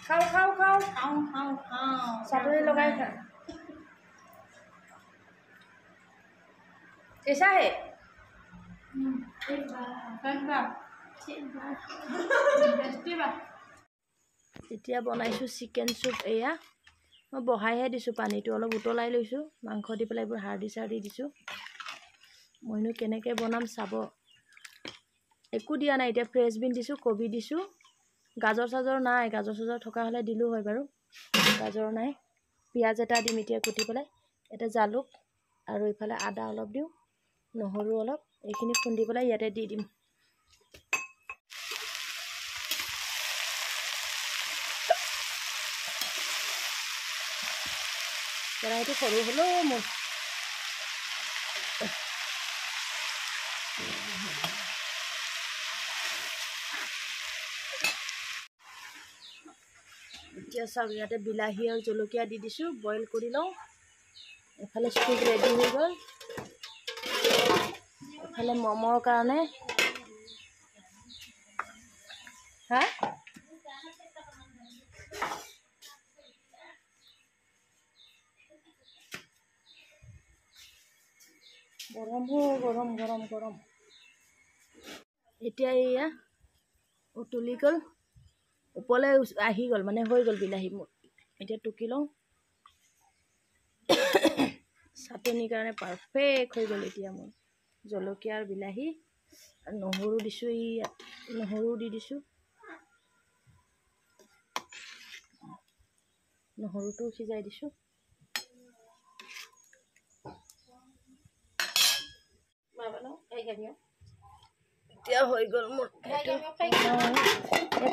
খাও খাও খাও খাও খাও খাও চাটনি লগাই খা कैसा है एक बार এতিয়া বনাইছোঁ চিকেন চুপ এয়া মই বহাইহে দিছোঁ পানীটো অলপ উতলাই লৈছোঁ মাংস দি পেলাই এইবোৰ হাৰ্ডি চাৰ্ডি দিছোঁ মইনো কেনেকৈ বনাম চাব একো দিয়া নাই এতিয়া ফ্ৰেছ বিন দিছোঁ কবি দিছোঁ গাজৰ চাজৰ নাই গাজৰ চাজৰ থকা হ'লে দিলোঁ হয় বাৰু গাজৰ নাই পিঁয়াজ এটা দিম এতিয়া কুটি পেলাই এটা জালুক আৰু ইফালে আদা অলপ দিওঁ নহৰু অলপ এইখিনি খুন্দি পেলাই ইয়াতে দি দিম কেৰাহীটো সৰু হ'লেও মোৰ এতিয়া চাওক ইয়াতে বিলাহী আৰু জলকীয়া দি দিছোঁ বইল কৰি লওঁ এফালে চুপ ৰেডি হৈ গ'ল এফালে মমৰ কাৰণে হা গৰম গৰম গৰম গৰম এতিয়া এয়া উতলি গ'ল ওপৰলৈ আহি গ'ল মানে হৈ গ'ল বিলাহী মোৰ এতিয়া টুকি লওঁ চাটনিৰ কাৰণে পাৰফেক্ট হৈ গ'ল এতিয়া মোৰ জলকীয়া আৰু বিলাহী আৰু নহৰু দিছোঁ ইয়াত নহৰু দি দিছোঁ নহৰুটো সিজাই দিছোঁ এতিয়া হৈ গ'ল মোৰ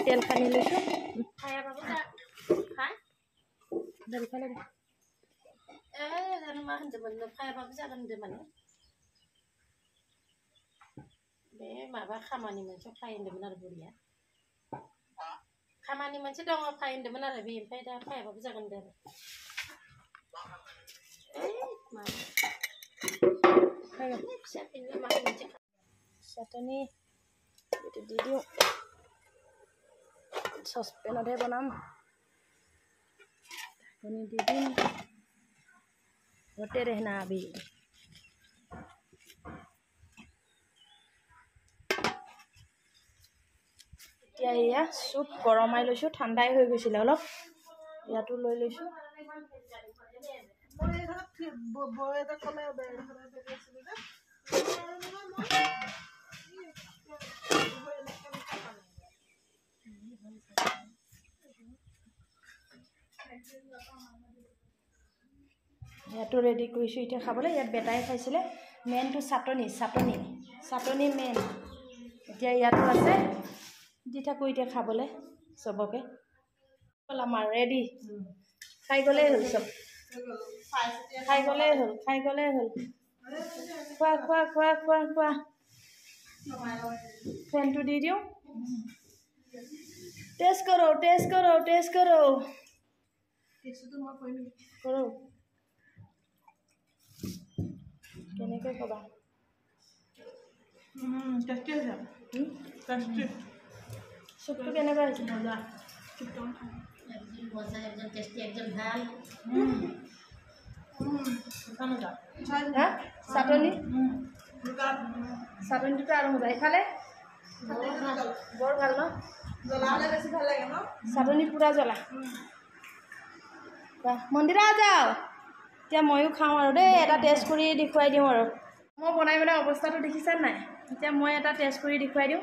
তেল সানি লৈছোঁ माबा खामानि मोनसे फ्राय होनदोंमोन आरो बुरिया खामानि मोनसे दङ फ्राय होनदोंमोन आरो बे ओमफ्राय दा फ्रायबाबो जागोन दे চাটনি এইটো দি দিওঁ চচপেনতহে বনাম ঢাকনি দি দিম होते रहना अभी এতিয়া এয়া চুপ গৰমাই লৈছোঁ ঠাণ্ডাই হৈ গৈছিলে অলপ ইয়াতো লৈ লৈছোঁ ইয়াতো ৰেডি কৰিছোঁ এতিয়া খাবলৈ ইয়াত বেটাই খাইছিলে মেইনটো চাটনি মেইন এতিয়া ইয়াতো আছে দি থাকোঁ এতিয়া খাবলৈ চবকে আমাৰ ৰেডি খাই গ'লেই হ'ল চব খাই গ'লেই হ'ল খোৱা খোৱা খোৱা খোৱা খোৱা ফেনটো দি দিওঁ টেষ্ট কৰোঁ কৰোঁ কেনেকৈ ক'বা চুপটো কেনেকুৱা হৈছে মজা একদম টেষ্টি একদম ভাল হা চাটনিটোতো আৰু মজা ইফালে বৰ ভাল ন জ্বলা হ'লে বেছি ভাল লাগে ন চাটনি পূৰা জ্বলা মন্দিৰত যাওঁ এতিয়া ময়ো খাওঁ আৰু দেই এটা টেষ্ট কৰি দেখুৱাই দিওঁ আৰু মই বনাই পেলাই অৱস্থাটো দেখিছা নাই এতিয়া মই এটা টেষ্ট কৰি দেখুৱাই দিওঁ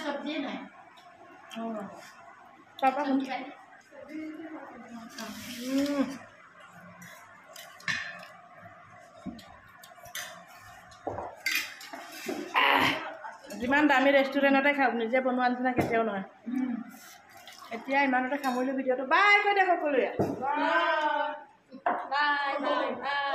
চব্জি নাই তাৰপৰা যিমান দামী ৰেষ্টুৰেণ্টতে খাওক নিজে বনোৱা নিচিনা কেতিয়াও নহয় এতিয়া ইমানতে সামৰিলোঁ ভিডিঅ'টো বাই কৈ দে সকলোৱে বাই বাই বাই